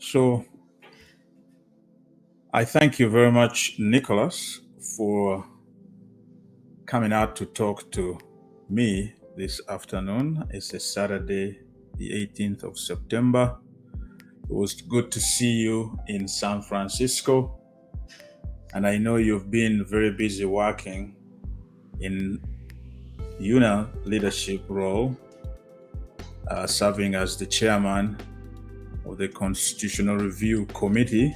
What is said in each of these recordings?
So I thank you very much, Nicholas, for coming out to talk to me this afternoon. It's a Saturday, the 18th of September. It was good to see you in San Francisco. And I know you've been very busy working in leadership role, serving as the chairman of the Constitutional Review Committee.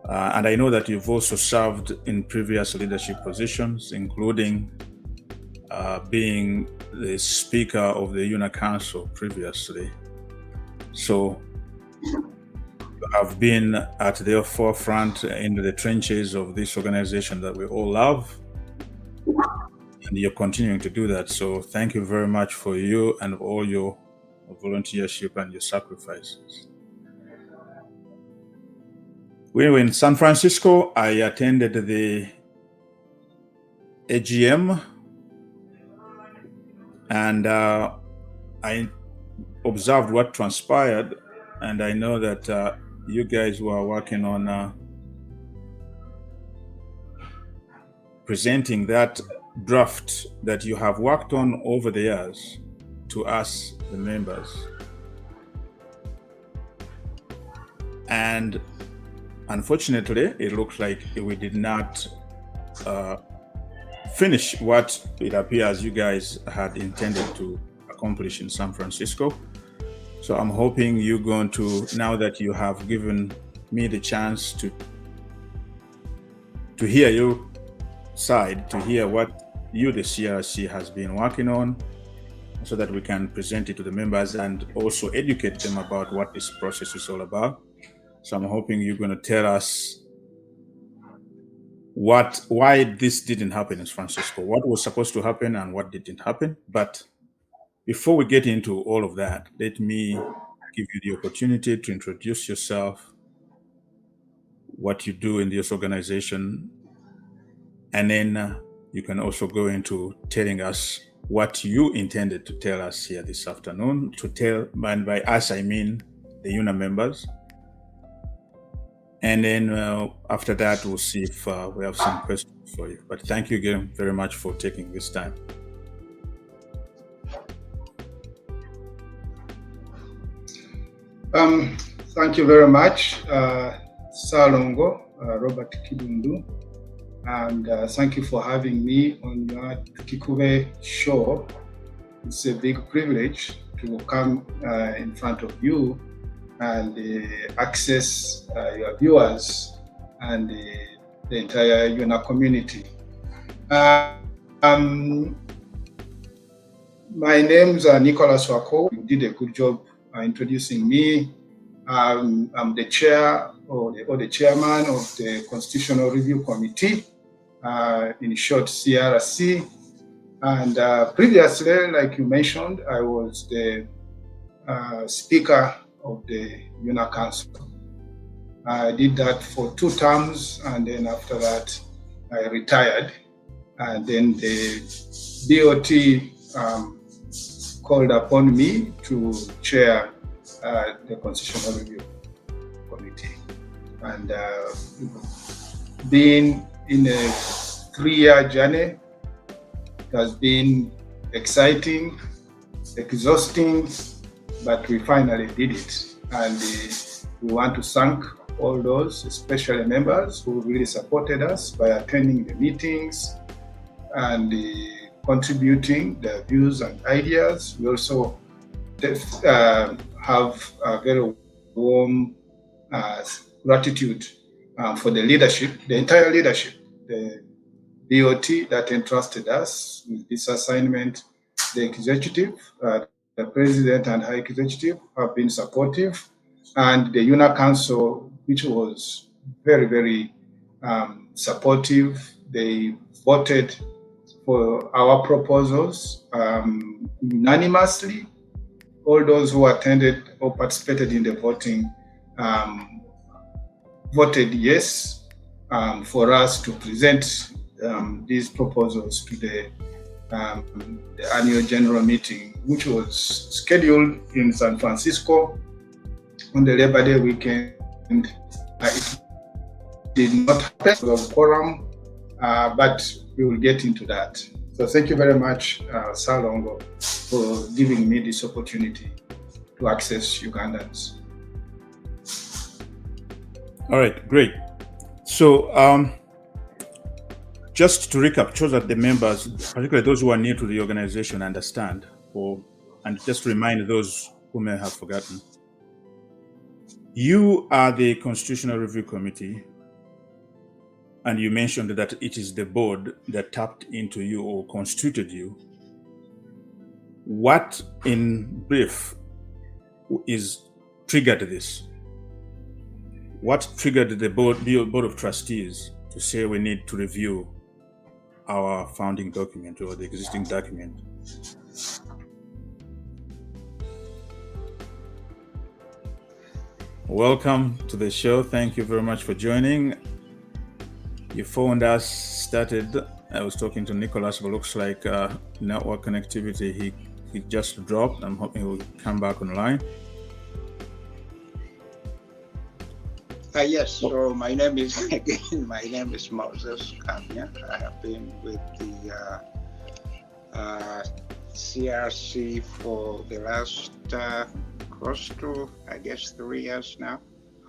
And I know that you've also served in previous leadership positions, including being the Speaker of the UNA Council previously. So you have been at the forefront in the trenches of this organization that we all love. And you're continuing to do that. So thank you very much for you and all your volunteership and your sacrifices. We were in San Francisco. I attended the AGM and I observed what transpired, and I know that you guys were working on presenting that draft that you have worked on over the years to us, the members. And unfortunately, it looks like we did not finish what it appears you guys had intended to accomplish in San Francisco. So I'm hoping you're going to, now that you have given me the chance to hear your side, to hear what you, the CRC, has been working on, so that we can present it to the members and also educate them about what this process is all about. So I'm hoping you're going to tell us why this didn't happen in San Francisco, what was supposed to happen and what didn't happen. But before we get into all of that, let me give you the opportunity to introduce yourself, what you do in this organization, and then you can also go into telling us what you intended to tell us here this afternoon. And by us, I mean the UNA members. And then after that, we'll see if we have some questions for you. But thank you again very much for taking this time. Thank you very much, Salongo, Robert Kidundu, and thank you for having me on your Tukikube show. It's a big privilege to come in front of you and access your viewers and the entire UNA community. My name's Nicholas Wako. You did a good job introducing me. I'm the chair or the chairman of the Constitutional Review Committee, in short CRC. And previously, like you mentioned, I was the speaker of the UNA Council. I did that for 2 terms, and then after that, I retired. And then the BOT called upon me to chair the Constitutional Review Committee. And being in a 3-year journey, it has been exciting, exhausting, but we finally did it. And we want to thank all those, especially members who really supported us by attending the meetings and contributing their views and ideas. We also have a very warm gratitude for the leadership, the entire leadership, the BOT that entrusted us with this assignment, the executive, the president and high executive have been supportive, and the UNA Council, which was very, very supportive. They voted for our proposals unanimously. All those who attended or participated in the voting voted yes for us to present these proposals to the annual general meeting, which was scheduled in San Francisco on the Labor Day weekend. It did not happen because of quorum, but we will get into that. So thank you very much, Salongo, for giving me this opportunity to access Ugandans. All right, great. So just to recap, so that the members, particularly those who are new to the organization, understand, and just remind those who may have forgotten. You are the Constitutional Review Committee, and you mentioned that it is the board that tapped into you or constituted you. What, in brief, is triggered this? What triggered the Board of Trustees to say we need to review our founding document or the existing document? Welcome to the show. Thank you very much for joining. You phoned us, started. I was talking to Nicholas, but looks like network connectivity, he just dropped. I'm hoping he'll come back online. Yes, so my name is Moses Kanya. I have been with the CRC for the last close to, I guess, 3 years now.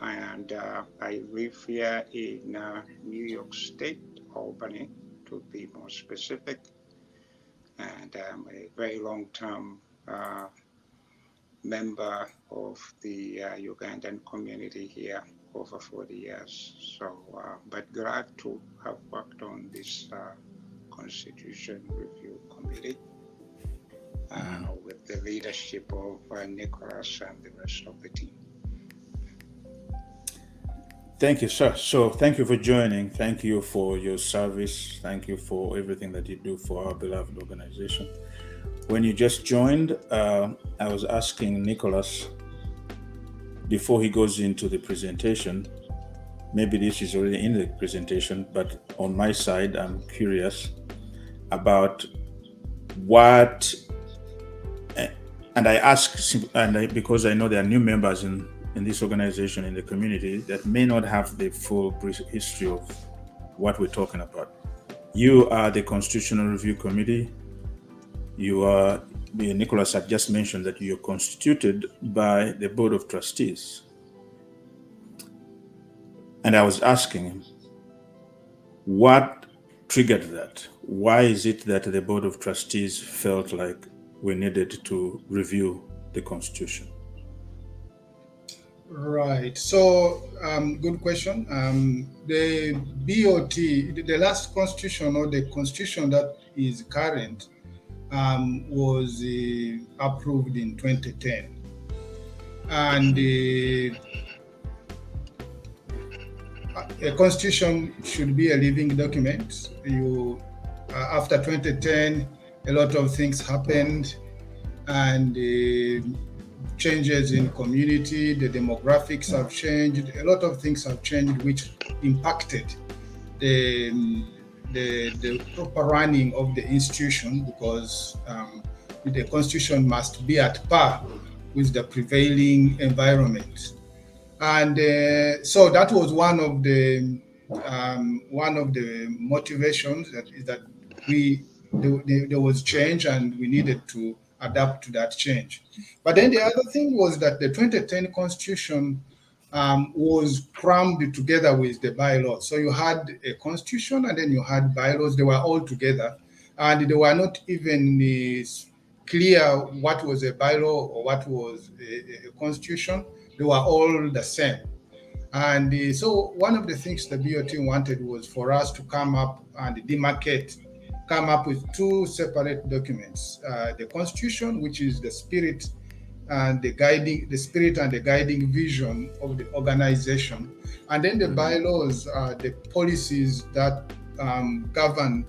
And I live here in New York State, Albany, to be more specific. And I'm a very long-term member of the Ugandan community here, over 40 years. So, but glad to have worked on this Constitution Review Committee with the leadership of Nicholas and the rest of the team. Thank you, sir. So thank you for joining. Thank you for your service. Thank you for everything that you do for our beloved organization. When you just joined, I was asking Nicholas, before he goes into the presentation, maybe this is already in the presentation, but on my side, I'm curious about what, and I ask, because I know there are new members in this organization, in the community, that may not have the full history of what we're talking about. You are the Constitutional Review Committee. Nicholas had just mentioned that you're constituted by the Board of Trustees. And I was asking him, what triggered that? Why is it that the Board of Trustees felt like we needed to review the Constitution? Right. So, good question. The BOT, the last constitution, or the constitution that is current, was approved in 2010. And a constitution should be a living document. After 2010, a lot of things happened, and changes in community, the demographics have changed, a lot of things have changed, which impacted the proper running of the institution, because the constitution must be at par with the prevailing environment. And so that was one of the motivations, that there was change and we needed to adapt to that change. But then the other thing was that the 2010 constitution was crammed together with the bylaws. So you had a constitution and then you had bylaws. They were all together, and they were not even clear what was a bylaw or what was a constitution. They were all the same. And so one of the things the BOT wanted was for us to come up and come up with two separate documents: the Constitution, which is the spirit and the guiding vision of the organization, and then the bylaws are the policies that govern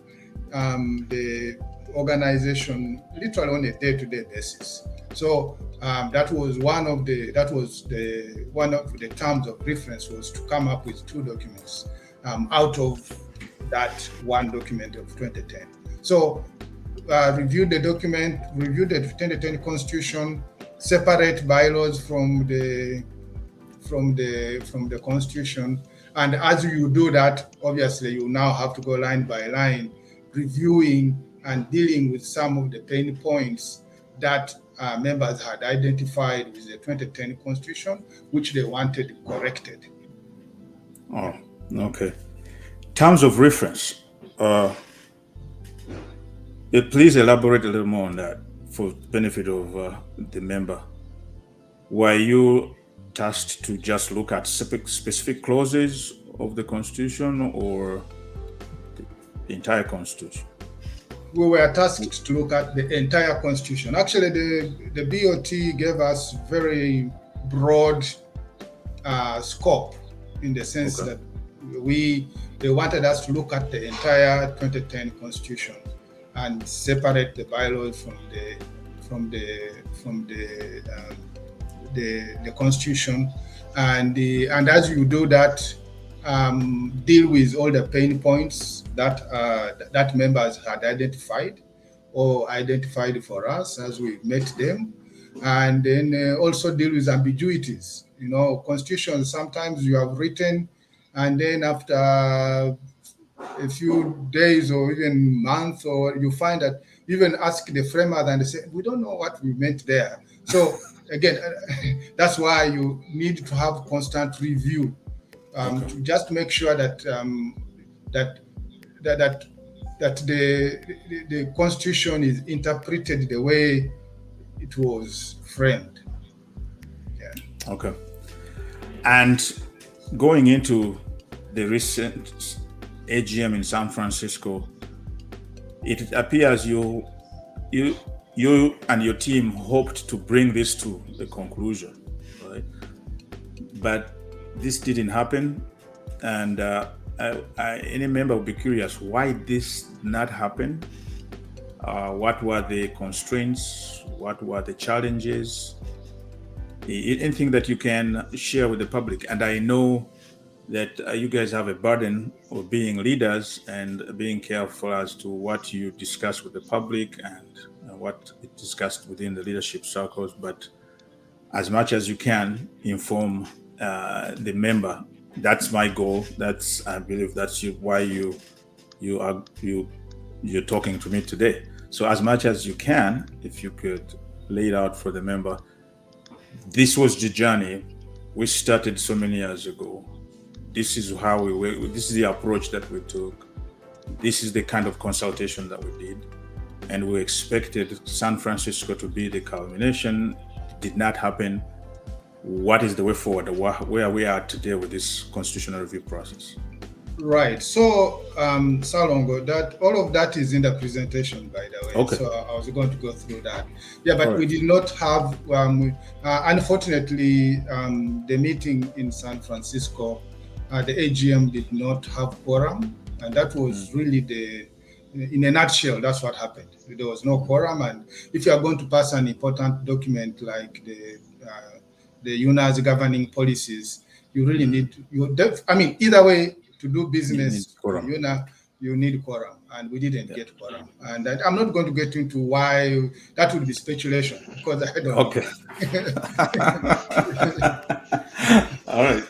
the organization literally on a day-to-day basis. So that was one of the terms of reference, was to come up with two documents out of that one document of 2010. So reviewed the document, reviewed the 2010 Constitution, separate bylaws from the from the Constitution. And as you do that, obviously you now have to go line by line, reviewing and dealing with some of the pain points that members had identified with the 2010 Constitution, which they wanted corrected. Oh, okay. Terms of reference. Please elaborate a little more on that for the benefit of the member. Were you tasked to just look at specific clauses of the Constitution or the entire Constitution? We were tasked to look at the entire Constitution. Actually, the BOT gave us very broad scope, in the sense that they wanted us to look at the entire 2010 Constitution and separate the bylaws from the Constitution, and as you do that, deal with all the pain points that members had identified for us as we met them, and then also deal with ambiguities. You know, Constitutions, sometimes you have written, and then after a few days or even months, or you find that even ask the framers and they say, we don't know what we meant there. So again, that's why you need to have constant review to just make sure that the Constitution is interpreted the way it was framed. Yeah. Okay. And going into the recent AGM in San Francisco, it appears you and your team hoped to bring this to a conclusion, right? But this didn't happen, and any member would be curious why this did not happen. What were the constraints? What were the challenges? Anything that you can share with the public. And I know that you guys have a burden of being leaders and being careful as to what you discuss with the public and what is discussed within the leadership circles. But as much as you can, inform the member. That's my goal. I believe that's why you're talking to me today. So as much as you can, if you could lay it out for the member. This was the journey we started so many years ago. This is how we work. This is the approach that we took. This is the kind of consultation that we did. And we expected San Francisco to be the culmination. It did not happen. What is the way forward? Where we are today with this constitutional review process? Right. So, Salongo, that all of that is in the presentation, by the way. Okay. So I was going to go through that. Yeah, but All right. we did not have, unfortunately, the meeting in San Francisco, the AGM did not have quorum, and that was really in a nutshell, that's what happened. There was no quorum, and if you are going to pass an important document like the UNA's governing policies, you really need either way, to do business, you need quorum, and we didn't get quorum. And I'm not going to get into why. That would be speculation, because I don't Okay. All right.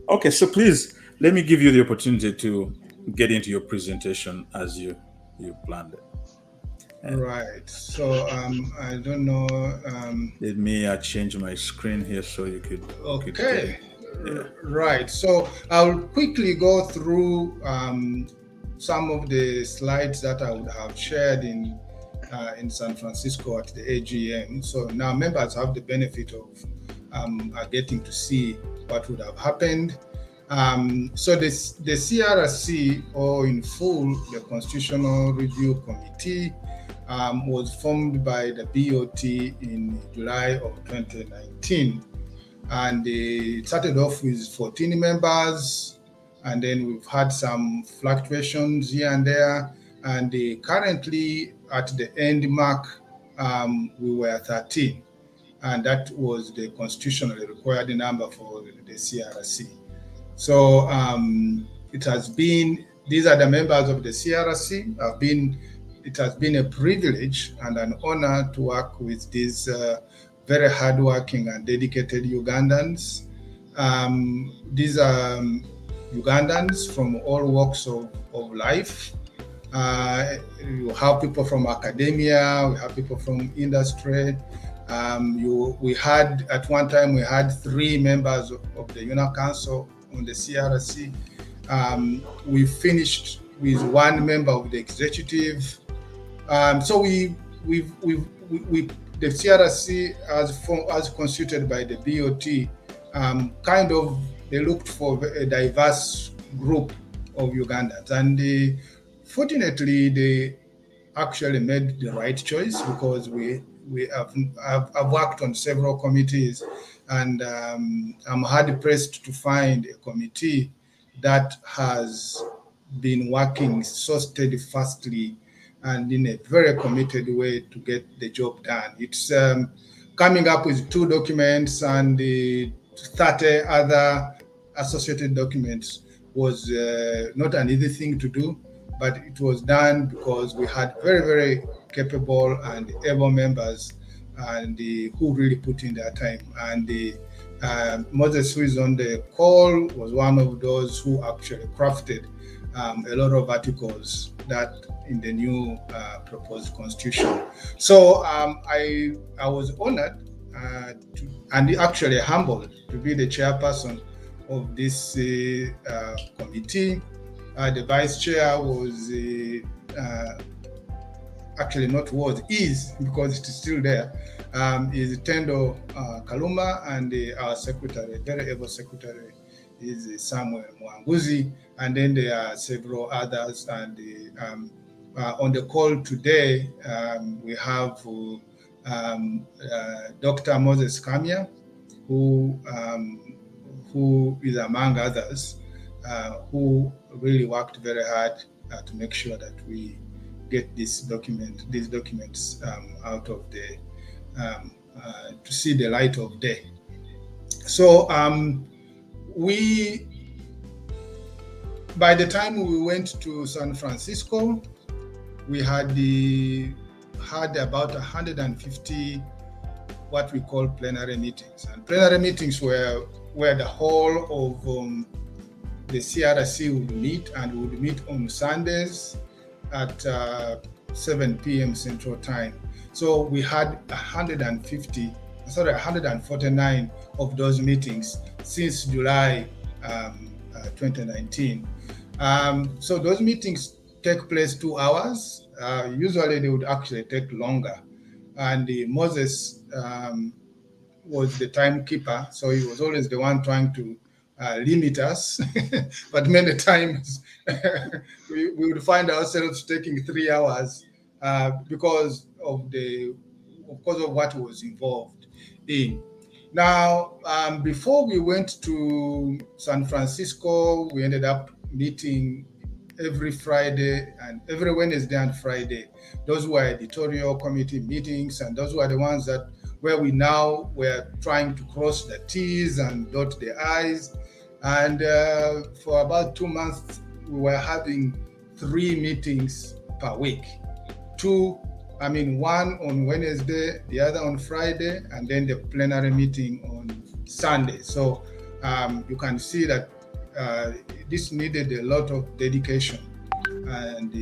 Okay, so please, let me give you the opportunity to get into your presentation as you planned it. Right. So I don't know. Let me change my screen here so you could. Okay. Right. So I'll quickly go through some of the slides that I would have shared in San Francisco at the AGM. So now members have the benefit of getting to see what would have happened. So the CRC, or in full, the Constitutional Review Committee, was formed by the BOT in July of 2019. And it started off with 14 members, and then we've had some fluctuations here and there. And currently, at the end mark, we were 13. And that was the constitutionally required number for the CRC. So it has been, these are the members of the CRC. It has been a privilege and an honor to work with these very hardworking and dedicated Ugandans. These are Ugandans from all walks of life. You have people from academia, we have people from industry. We had, at one time, we had 3 members of the UNA Council on the CRC. We finished with 1 member of the executive. So the CRC, as constituted by the BOT, kind of, they looked for a diverse group of Ugandans, and fortunately they actually made the right choice, because I've worked on several committees, and I'm hard pressed to find a committee that has been working so steadfastly and in a very committed way to get the job done. It's coming up with 2 documents and the 30 other associated documents was not an easy thing to do, but it was done because we had very, very capable and able members, and who really put in their time. And Moses, who is on the call, was one of those who actually crafted a lot of articles that in the new proposed constitution. So I was honored and actually humbled to be the chairperson of this committee. The vice chair was actually not was, is, because it is still there, is Tendo Kaluma, and our secretary, very able secretary, is Samuel Mwanguzi, and then there are several others. And on the call today, we have Dr. Moses Kamya, who is among others, who really worked very hard to make sure that we get these documents out of the to see the light of day. So by the time we went to San Francisco, we had about 150 what we call plenary meetings. And plenary meetings were where the whole of the CRC would meet, and would meet on Sundays at 7 p.m. Central Time. So we had 149 of those meetings since July 2019. So those meetings take place 2 hours. Usually they would actually take longer. And Moses was the timekeeper, so he was always the one trying to limit us. But many times we would find ourselves taking 3 hours because of what was involved in. Now, before we went to San Francisco, we ended up meeting every Friday and every Wednesday and Friday. Those were editorial committee meetings, and those were the ones where we now were trying to cross the T's and dot the I's. And for about 2 months, we were having 3 meetings per week. 1 on Wednesday, the other on Friday, and then the plenary meeting on Sunday. So you can see that this needed a lot of dedication and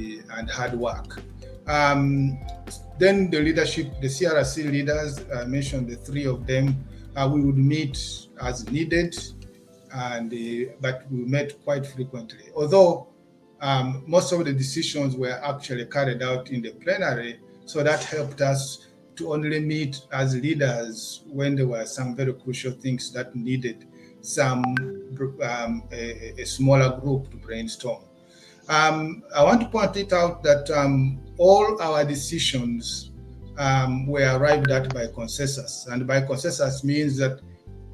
hard work. Then the leadership, the CRC leaders, I mentioned the 3 of them, we would meet as needed, but we met quite frequently. Although most of the decisions were actually carried out in the plenary, so that helped us to only meet as leaders when there were some very crucial things that needed a smaller group to brainstorm. I want to point it out that all our decisions were arrived at by consensus, and by consensus means that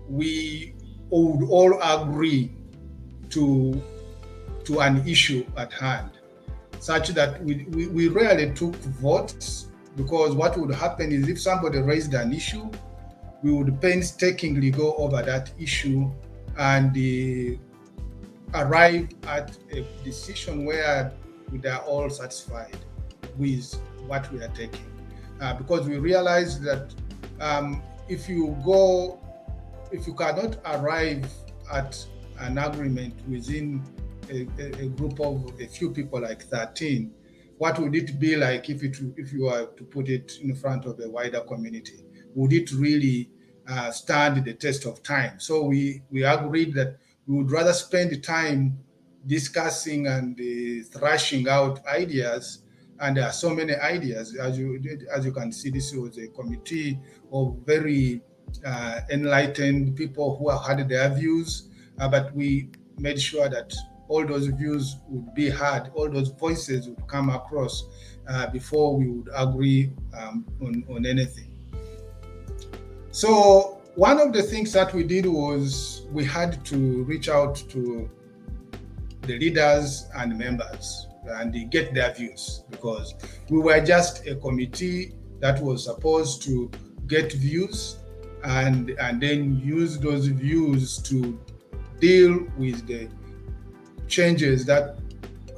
we would all agree to an issue at hand, such that we rarely took votes, because what would happen is if somebody raised an issue, we would painstakingly go over that issue and arrive at a decision where we are all satisfied with what we are taking. Because we realized that if you cannot arrive at an agreement within a group of a few people like 13, what would it be like if you were to put it in front of a wider community? Would it really stand the test of time? So we agreed that we would rather spend time discussing and thrashing out ideas. And there are so many ideas. As you can see, this was a committee of very enlightened people who have had their views, but we made sure that all those views would be heard, all those voices would come across before we would agree on anything. So one of the things that we did was we had to reach out to the leaders and members and get their views, because we were just a committee that was supposed to get views and then use those views to deal with the changes that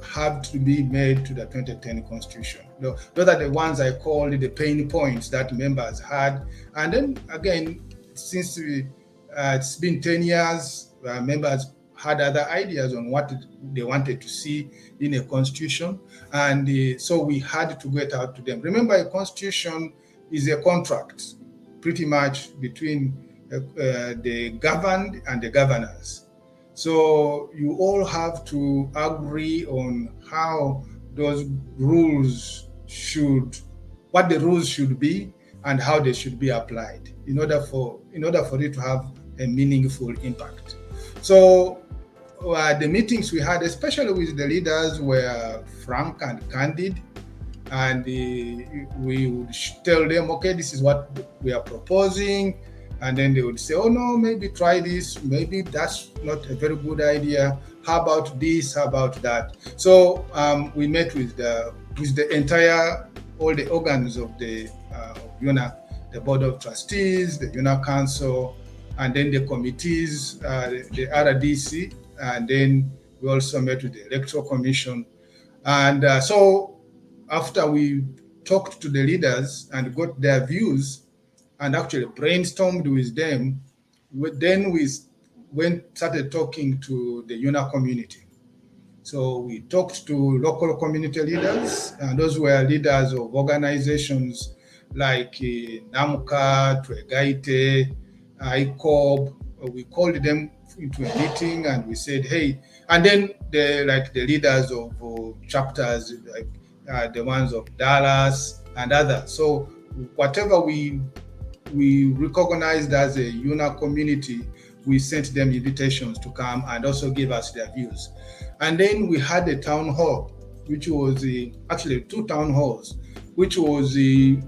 have to be made to the 2010 Constitution. Those are the ones I called the pain points that members had. And then again, since it's been 10 years, members had other ideas on what they wanted to see in a constitution. And so we had to get out to them. Remember, a constitution is a contract pretty much between the governed and the governors. So you all have to agree on how those rules what the rules should be and how they should be applied in order for it to have a meaningful impact. So the meetings we had, especially with the leaders, were frank and candid, and we would tell them, okay, this is what we are proposing. And then they would say, oh no, maybe try this, maybe that's not a very good idea. How about this? How about that? So we met with the all the organs of the UNA, the Board of Trustees, the UNA Council, and then the committees, the RDC, and then we also met with the Electoral Commission. And so after we talked to the leaders and got their views, and actually brainstormed with them, then we started talking to the UNA community. So we talked to local community leaders, and those were leaders of organizations like NAMCA, Twegaite, ICOB. We called them into a meeting and we said, hey, and then the leaders of chapters, like the ones of Dallas and others. So whatever we recognized as a UNA community, we sent them invitations to come and also give us their views. And then we had a town hall, which was actually 2 town halls, which was a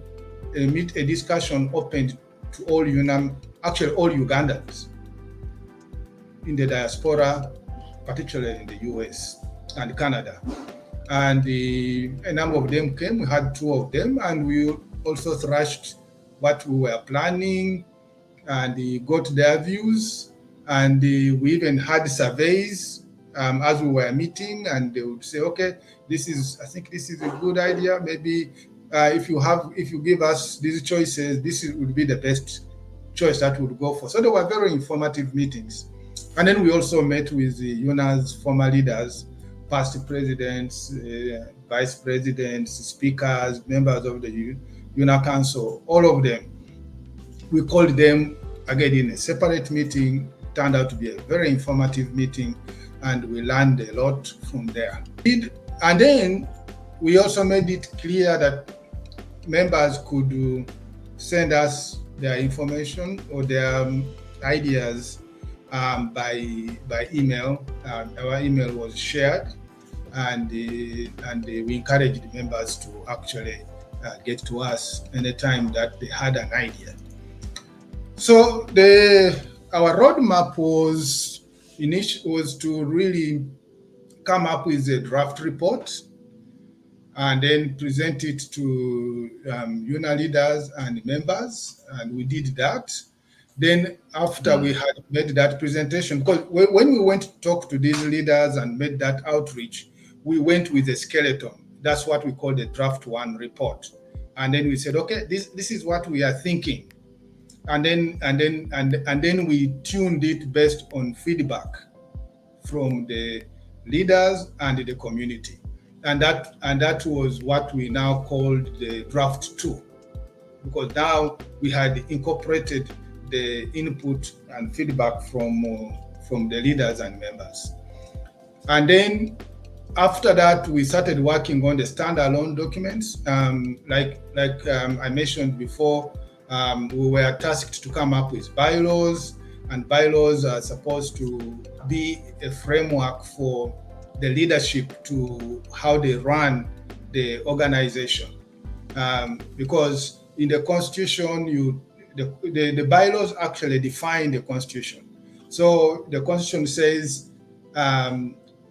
discussion opened to all actually all Ugandans in the diaspora, particularly in the US and Canada. And a number of them came. We had 2 of them, and we also thrashed what we were planning, and got their views. And we even had surveys as we were meeting, and they would say, okay, I think this is a good idea. Maybe if you give us these choices, would be the best choice that would go for. So they were very informative meetings. And then we also met with the UNA's former leaders, past presidents, vice presidents, speakers, members of the UNA Council, all of them. We called them again in a separate meeting. It turned out to be a very informative meeting, and we learned a lot from there. And then we also made it clear that members could send us their information or their ideas by email. Our email was shared, and we encouraged members to actually get to us anytime that they had an idea. So our roadmap was to really come up with a draft report and then present it to UNA leaders and members, and we did that. Then after we had made that presentation, because when we went to talk to these leaders and made that outreach, we went with a skeleton. That's what we call the draft 1 report. And then we said, okay, this is what we are thinking. and then we tuned it based on feedback from the leaders and the community, and that was what we now called the draft 2, because now we had incorporated the input and feedback from the leaders and members. And then after that, we started working on the standalone documents. Like I mentioned before, we were tasked to come up with bylaws, and bylaws are supposed to be a framework for the leadership to how they run the organization. Because in the Constitution, the bylaws actually define the Constitution. So the Constitution says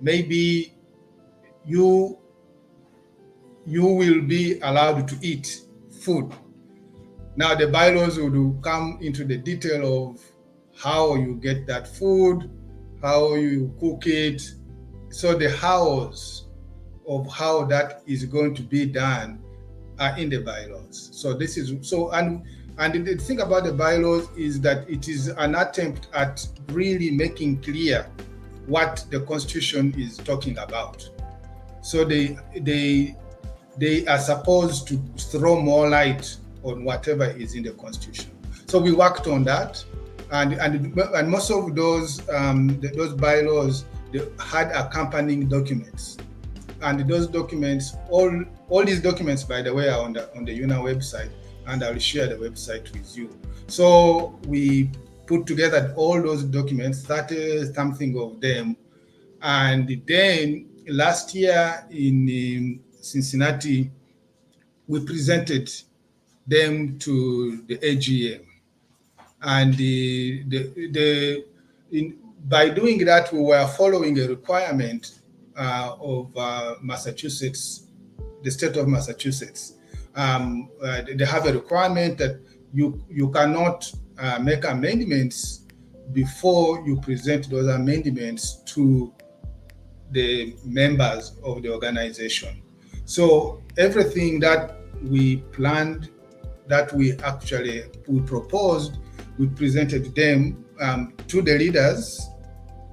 maybe you will be allowed to eat food. Now the bylaws would come into the detail of how you get that food, how you cook it. So the hows of how that is going to be done are in the bylaws. So this is so, and the thing about the bylaws is that it is an attempt at really making clear what the Constitution is talking about. So they are supposed to throw more light on whatever is in the Constitution. So we worked on that, and most of those bylaws, they had accompanying documents, and those documents, all these documents, by the way, are on the UNA website, and I'll share the website with you. So we put together all those documents, 30 something of them, and then last year in Cincinnati, we presented them to the AGM, and by doing that, we were following a requirement of Massachusetts, the state of Massachusetts. They have a requirement that you cannot make amendments before you present those amendments to the members of the organization. So everything that we planned, that we proposed, we presented them to the leaders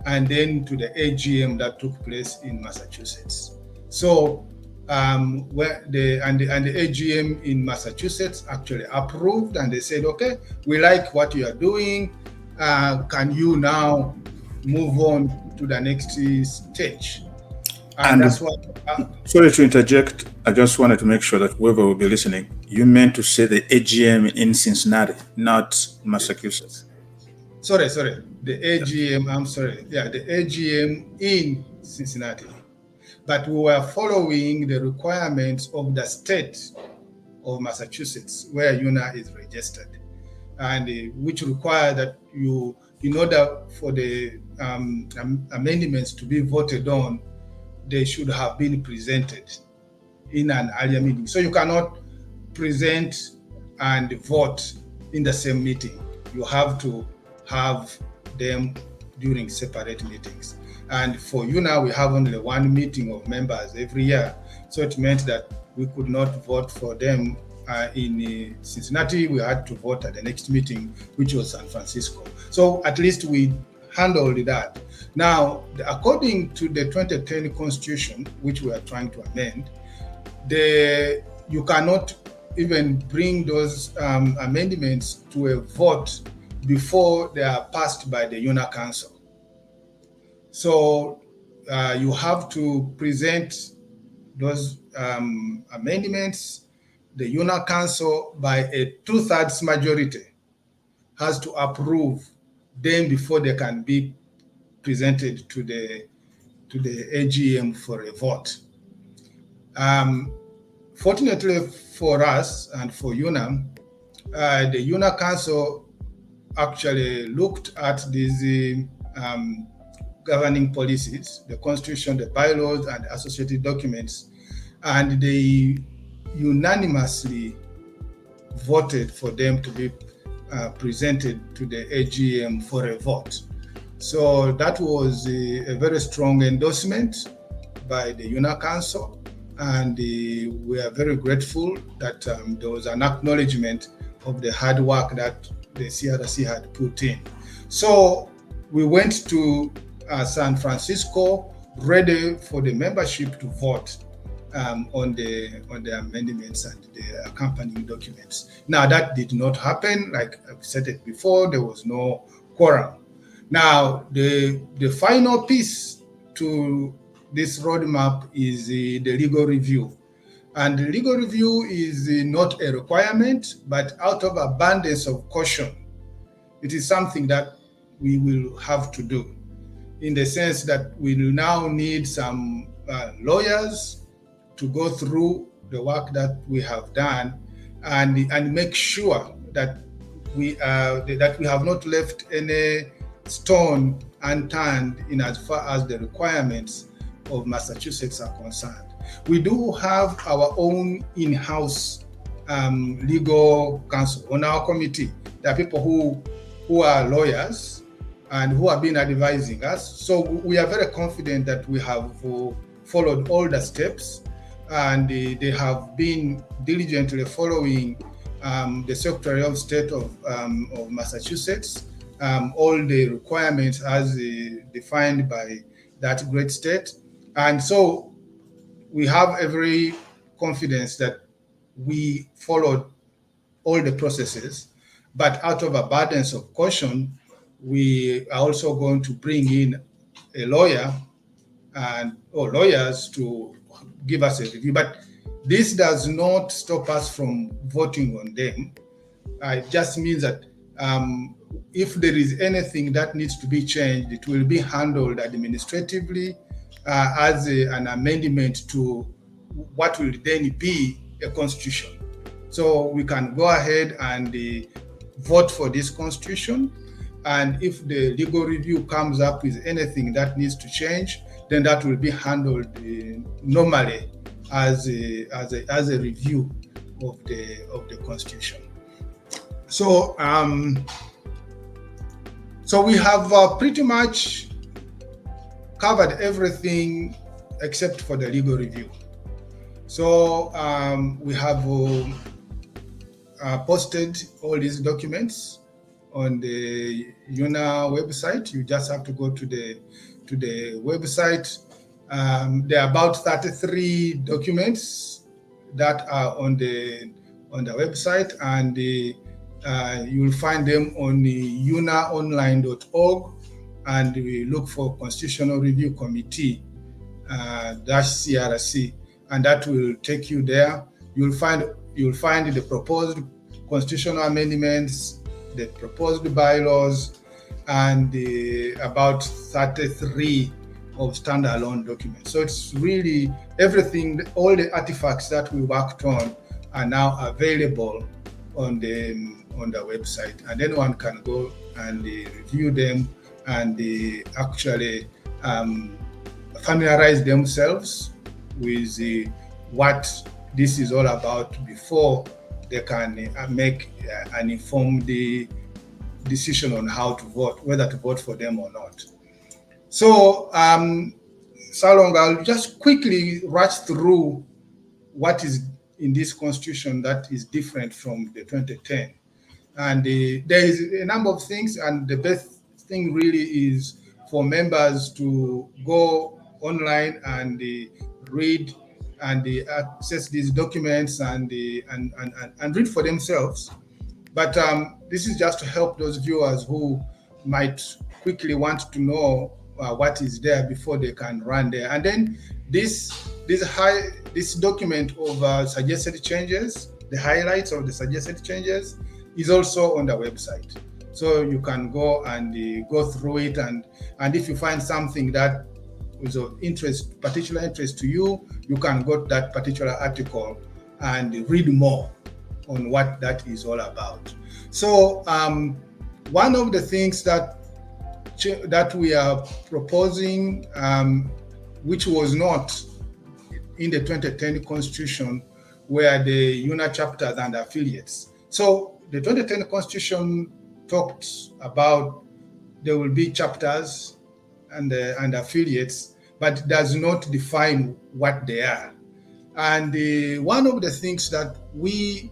and then to the AGM that took place in Massachusetts. So the AGM in Massachusetts actually approved, and they said, okay, we like what you are doing. Can you now move on to the next stage? And that's what. Sorry to interject. I just wanted to make sure that whoever will be listening, you meant to say the AGM in Cincinnati, not Massachusetts. Sorry. The AGM, I'm sorry. Yeah, the AGM in Cincinnati. But we were following the requirements of the state of Massachusetts, where UNA is registered, and which require that you, in order for the amendments to be voted on, they should have been presented in an earlier meeting. So you cannot present and vote in the same meeting. You have to have them during separate meetings. And for UNA, we have only one meeting of members every year. So it meant that we could not vote for them in Cincinnati. We had to vote at the next meeting, which was San Francisco. So at least we handled that. Now, according to the 2010 Constitution, which we are trying to amend, you cannot even bring those amendments to a vote before they are passed by the UNA Council. So you have to present those amendments. The UNA Council, by a 2/3 majority, has to approve them before they can be presented to the AGM for a vote. Fortunately for us and for UNA, the UNA Council actually looked at these governing policies, the Constitution, the bylaws, and associated documents, and they unanimously voted for them to be presented to the AGM for a vote. So that was a very strong endorsement by the UNA Council, and we are very grateful that there was an acknowledgement of the hard work that the CRC had put in. So we went to San Francisco, ready for the membership to vote on the amendments and the accompanying documents. Now that did not happen. Like I've said it before, there was no quorum. Now the final piece to this roadmap is the legal review. And the legal review is not a requirement, but out of abundance of caution, it is something that we will have to do, in the sense that we will now need some lawyers to go through the work that we have done and make sure that we have not left any stone unturned in as far as the requirements of Massachusetts are concerned. We do have our own in-house legal counsel on our committee. There are people who are lawyers and who have been advising us. So we are very confident that we have followed all the steps, and they have been diligently following the Secretary of State of Massachusetts, all the requirements as defined by that great state. And so we have every confidence that we followed all the processes, but out of abundance of caution, we are also going to bring in a lawyer or lawyers to give us a review. But this does not stop us from voting on them. It just means that if there is anything that needs to be changed, it will be handled administratively as an amendment to what will then be a constitution. So we can go ahead and vote for this constitution. And if the legal review comes up with anything that needs to change, then that will be handled normally as a review of the constitution. So so we have pretty much covered everything except for the legal review. So we have posted all these documents on the UNA website. You just have to go to the website. There are about 33 documents that are on the website, and you will find them on the unaonline.org, and we look for Constitutional Review Committee -CRC, and that will take you there. You'll find the proposed constitutional amendments, the proposed bylaws, and about 33 of standalone documents. So it's really everything, all the artifacts that we worked on are now available on the website, and anyone can go and review them and actually familiarize themselves with what this is all about before they can make an informed decision on how to vote, whether to vote for them or not. So, Salong, I'll just quickly rush through what is in this constitution that is different from the 2010. And there is a number of things, and the best thing really is for members to go online and read and access these documents and read for themselves. But this is just to help those viewers who might quickly want to know what is there before they can run there. And then this document of suggested changes, the highlights of the suggested changes, is also on the website. So you can go and go through it, and if you find something that is of interest, particular interest to you, you can go to that particular article and read more on what that is all about. So one of the things that we are proposing, which was not in the 2010 Constitution, were the UNA chapters and affiliates. So the 2010 Constitution talked about there will be chapters and affiliates, but does not define what they are. And one of the things that we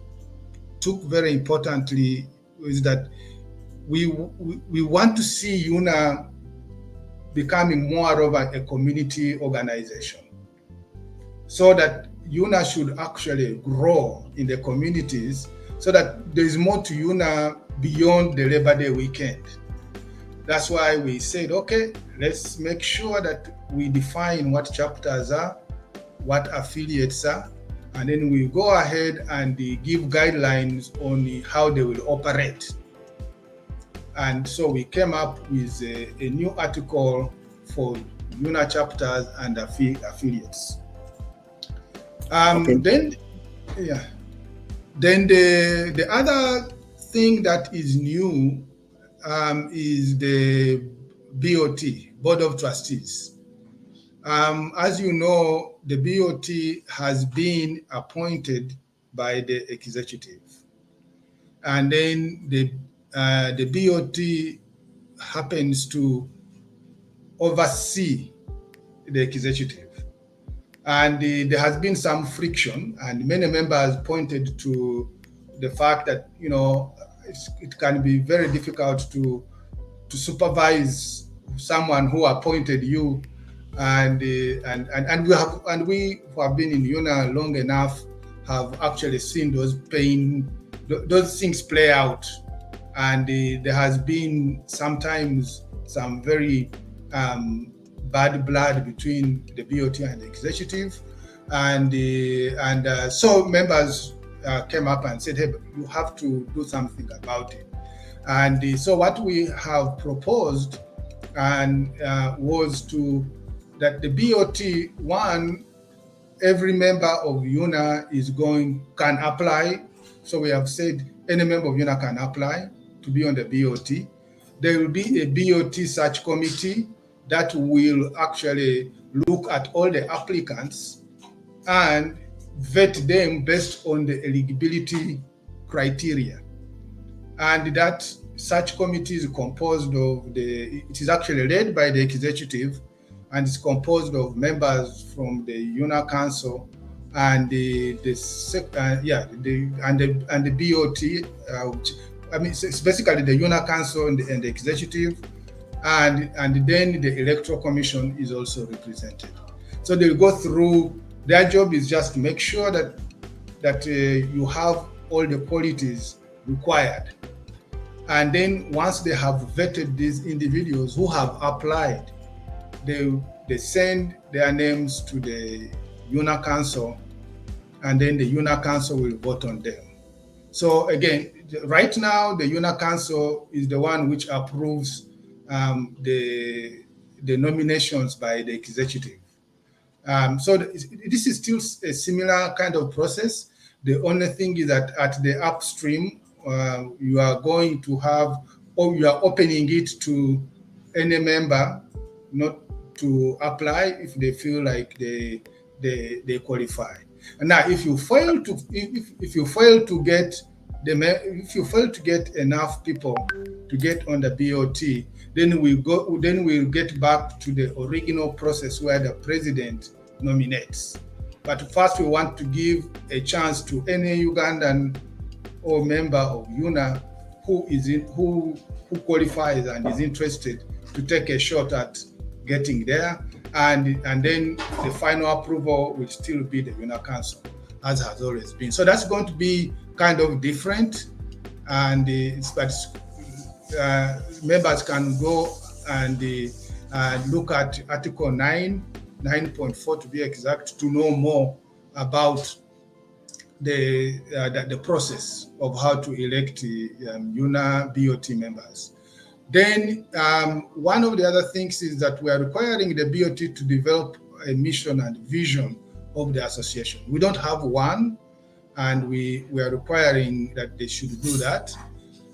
took very importantly is that we want to see UNA becoming more of a community organization, so that UNA should actually grow in the communities, so that there is more to UNA beyond the Labor Day weekend. That's why we said, okay, let's make sure that we define what chapters are, what affiliates are, and then we go ahead and give guidelines on how they will operate. And so we came up with a new article for UNA chapters and affiliates. Okay. Then the other thing that is new is the BOT, Board of Trustees. As you know, the BOT has been appointed by the executive, and then the BOT happens to oversee the executive. And there has been some friction, and many members pointed to the fact that, you know, it can be very difficult to supervise someone who appointed you, and we who have been in UNA long enough have actually seen those things play out, and there has been sometimes some very bad blood between the BOT and the executive, and so members came up and said, hey, you have to do something about it. And so what we have proposed and was that the BOT, one, every member of UNA can apply. So we have said any member of UNA can apply to be on the BOT. There will be a BOT search committee that will actually look at all the applicants and vet them based on the eligibility criteria. And that search committee is composed of it is actually led by the executive, and it's composed of members from the UNA Council and the BOT, which, I mean, it's basically the UNA Council and the executive, and then the Electoral Commission is also represented. So they'll go through. Their job is just to make sure that you have all the qualities required. And then once they have vetted these individuals who have applied, they send their names to the UNA Council, and then the UNA Council will vote on them. So again, right now, the UNA Council is the one which approves the nominations by the executive. So this is still a similar kind of process. The only thing is that at the upstream, you are going to have, or you are opening it to any member not to apply if they feel like they qualify. And now, if you fail to get enough people to get on the BOT, then we'll get back to the original process where the president nominates. But first, we want to give a chance to any Ugandan or member of UNA who qualifies and is interested to take a shot at getting there, and then the final approval will still be the UNA Council, as has always been. So that's going to be kind of different, and members can go and look at Article 9.4 to be exact, to know more about the process of how to elect UNA BOT members. Then one of the other things is that we are requiring the BOT to develop a mission and vision of the association. We don't have one, and we are requiring that they should do that.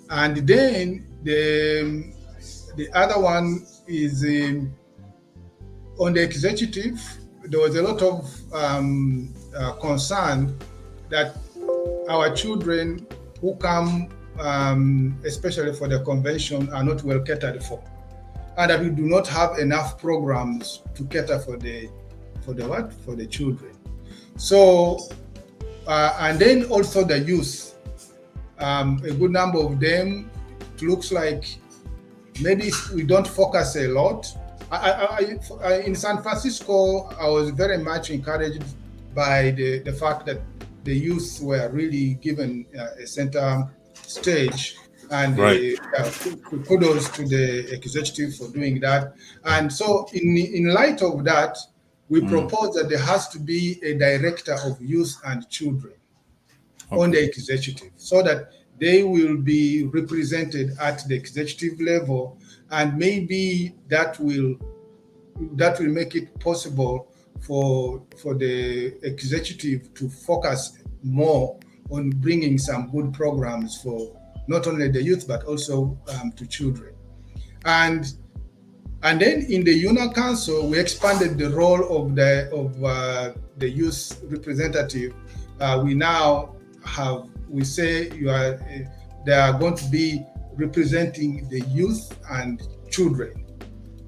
And then the other one is on the executive. There was a lot of concern that our children who come, especially for the convention, are not well catered for, and that we do not have enough programs to cater for the children. So, and then also the youth, a good number of them it looks like maybe we don't focus a lot. In San Francisco, I was very much encouraged by the fact that the youth were really given a center stage, and Right. kudos to the executive for doing that. And so in light of that, we propose that there has to be a director of youth and children on the executive, so that they will be represented at the executive level, and maybe that will make it possible for the executive to focus more on bringing some good programs for not only the youth but also to children. And then in the UNA Council, we expanded the role of the youth representative. We now have, we say they are going to be representing the youth and children.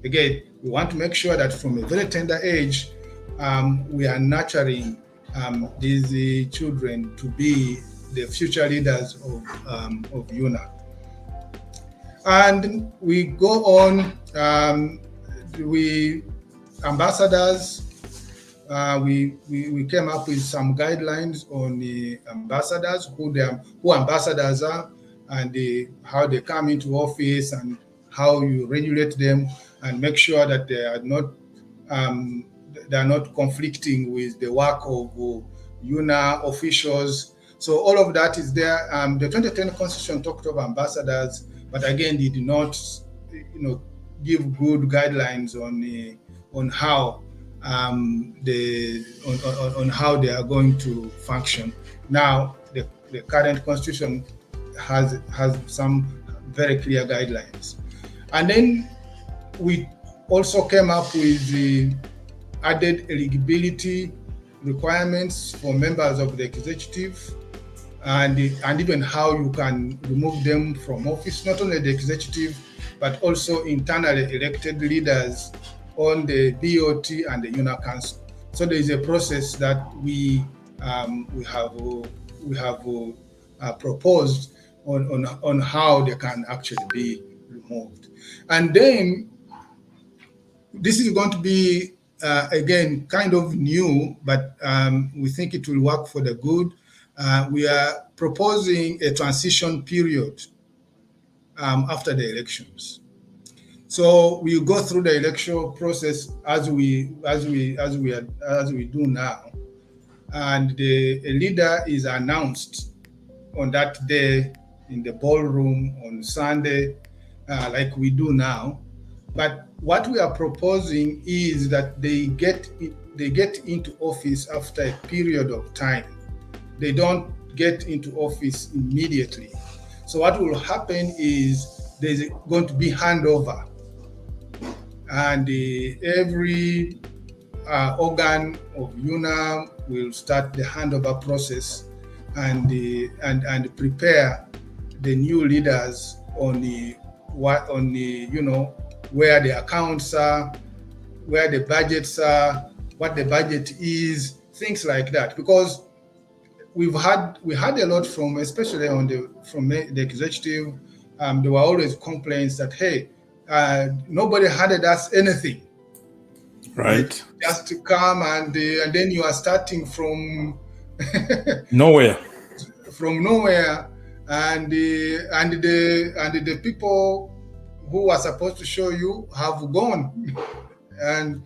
Again, we want to make sure that from a very tender age, we are nurturing these children to be the future leaders of UNA. And we go on, ambassadors, we came up with some guidelines on the ambassadors, who ambassadors are, and how they come into office, and how you regulate them and make sure that they are not conflicting with the work of UNA officials. So all of that is there. The 2010 Constitution talked of ambassadors, but again, they did not, give good guidelines on how on how they are going to function. Now, the current Constitution has some very clear guidelines. And then we also came up with the added eligibility requirements for members of the executive, and even how you can remove them from office, not only the executive, but also internally elected leaders on the BOT and the UNA Council. So there is a process that we have proposed on how they can actually be removed. And then this is going to be again kind of new, but we think it will work for the good. We are proposing a transition period after the elections. So we go through the electoral process as we do now, and a leader is announced on that day in the ballroom on Sunday, like we do now. But what we are proposing is that they get into office after a period of time. They don't get into office immediately. So what will happen is there's going to be handover, and every organ of UNA will start the handover process and prepare the new leaders on where the accounts are, where the budgets are, what the budget is, things like that. Because we had a lot from, especially from the executive. There were always complaints that, hey, nobody handed us anything. Right. Just to come and then you are starting from nowhere. From nowhere, and the people who are supposed to show you have gone, and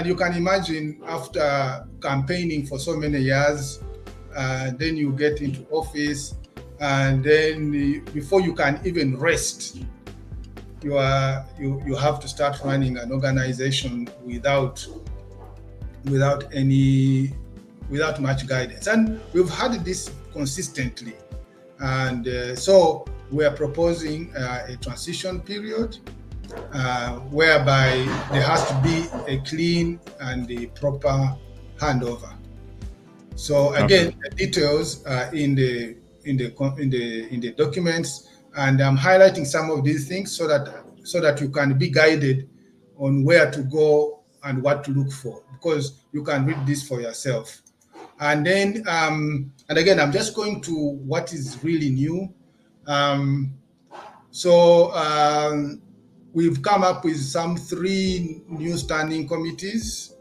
you can imagine, after campaigning for so many years, then you get into office, and then before you can even rest, you have to start running an organization without much guidance. And we've had this consistently, and so we are proposing a transition period whereby there has to be a clean and a proper handover. So again, the details are in the documents, and I'm highlighting some of these things so that you can be guided on where to go and what to look for, because you can read this for yourself. And then, and again, I'm just going to what is really new. So we've come up with some 3 new standing committees.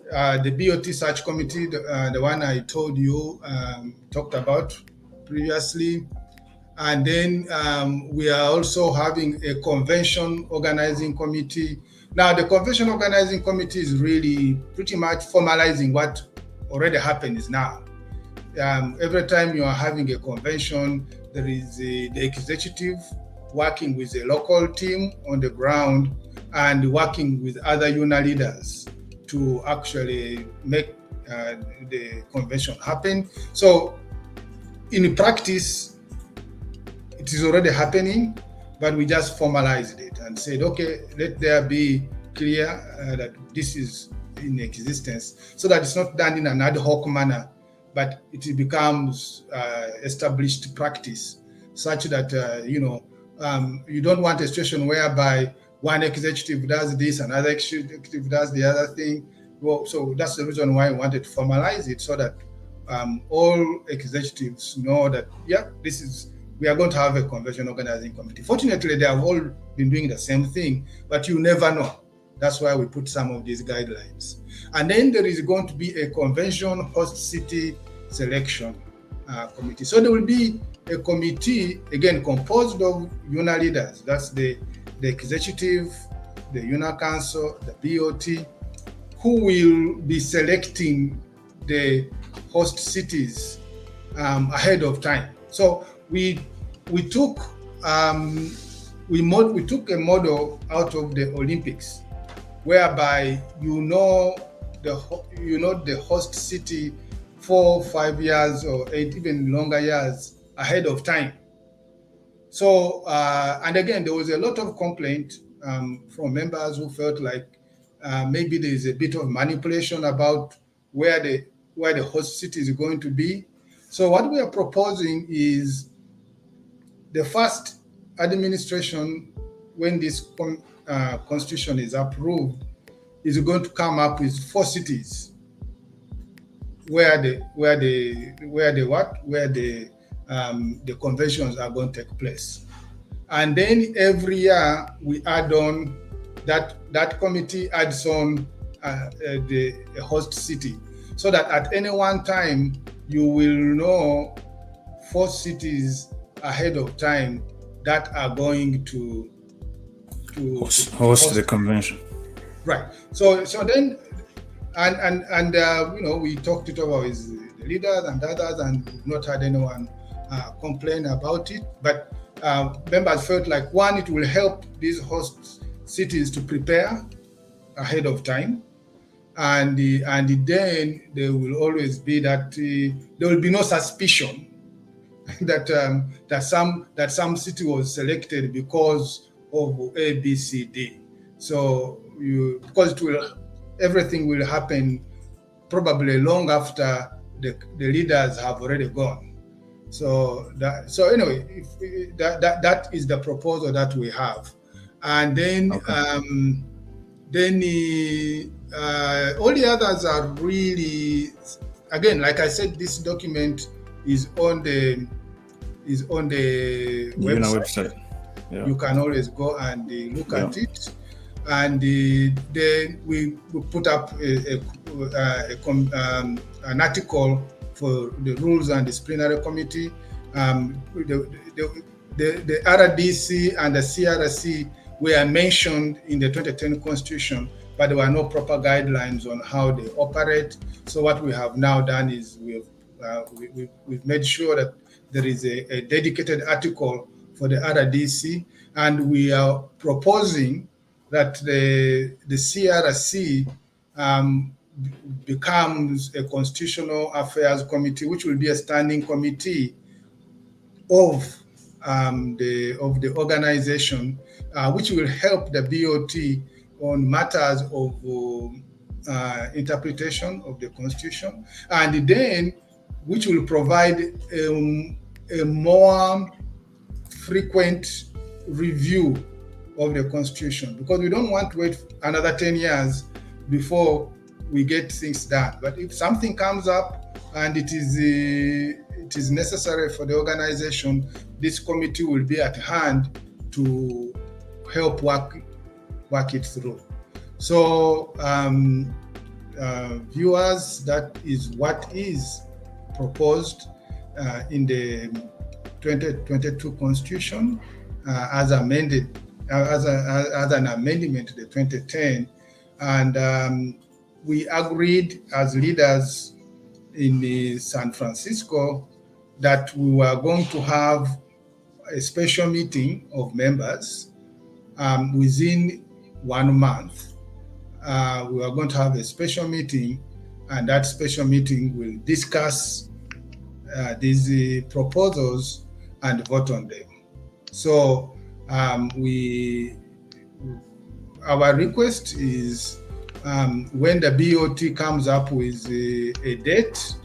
The BOT Search Committee, the one I told you, talked about previously. And then we are also having a convention organizing committee. Now, the convention organizing committee is really pretty much formalizing what already happens now. Every time you are having a convention, there is the executive working with a local team on the ground and working with other UNA leaders to actually make the convention happen. So in practice, it is already happening, but we just formalized it and said, okay, let there be clear that this is in existence, so that it's not done in an ad hoc manner, but it becomes established practice, such that you don't want a situation whereby one executive does this, another executive does the other thing. Well, so that's the reason why I wanted to formalize it, so that all executives know that, yeah, we are going to have a convention organizing committee. Fortunately, they have all been doing the same thing, but you never know. That's why we put some of these guidelines. And then there is going to be a convention host city selection committee. So there will be a committee, again, composed of UNA leaders. That's the executive, the UNA council, the BOT, who will be selecting the host cities ahead of time. So we took a model out of the Olympics, whereby the host city 4, 5 years or 8, even longer years ahead of time. So and again, there was a lot of complaint from members who felt like maybe there is a bit of manipulation about where the host city is going to be. So what we are proposing is the first administration, when this constitution is approved, is going to come up with 4 cities where the conventions are going to take place. And then every year we add on that committee adds on the host city, so that at any one time you will know 4 cities ahead of time that are going to host the convention. Right. So then, we talked it over with the leaders and others, and we've not had anyone complain about it. But members felt like, one, it will help these host cities to prepare ahead of time, and then there will always be that there will be no suspicion that some city was selected because of A, B, C, D. So because everything will happen probably long after the leaders have already gone. So anyway, that is the proposal that we have, and then all the others are really, again, like I said, this document is on the website. Yeah. You can always go and look at it. And then we put up an article for the Rules and Disciplinary Committee. The RDC and the CRC were mentioned in the 2010 Constitution, but there were no proper guidelines on how they operate. So what we have now done is we've made sure that there is a dedicated article for the RDC, and we are proposing that the CRC becomes a Constitutional Affairs Committee, which will be a standing committee of the organization, which will help the BOT on matters of interpretation of the Constitution, and then which will provide a more frequent review of the Constitution, because we don't want to wait another 10 years before we get things done. But if something comes up and it is necessary for the organization, this committee will be at hand to help work it through. So viewers, that is what is proposed in the 2022 Constitution as amended, as an amendment to the 2010. And we agreed as leaders in San Francisco that we were going to have a special meeting of members within 1 month. We are going to have a special meeting, and that special meeting will discuss these proposals and vote on them. So our request is when the BOT comes up with a date,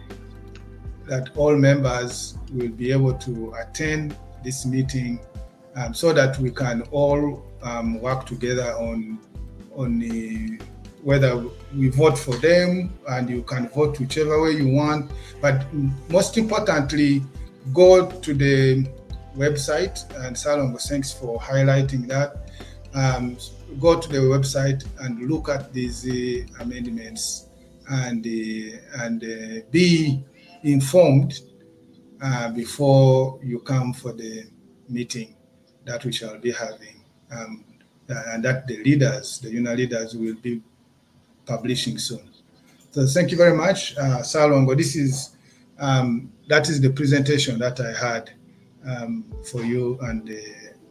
that all members will be able to attend this meeting so that we can all work together on whether we vote for them, and you can vote whichever way you want. But most importantly, go to the website, and Salongo, thanks for highlighting that. Go to the website and look at these amendments and be informed before you come for the meeting that we shall be having, and that the UNA leaders will be publishing soon. So thank you very much, Salongo. That is the presentation that I had for you and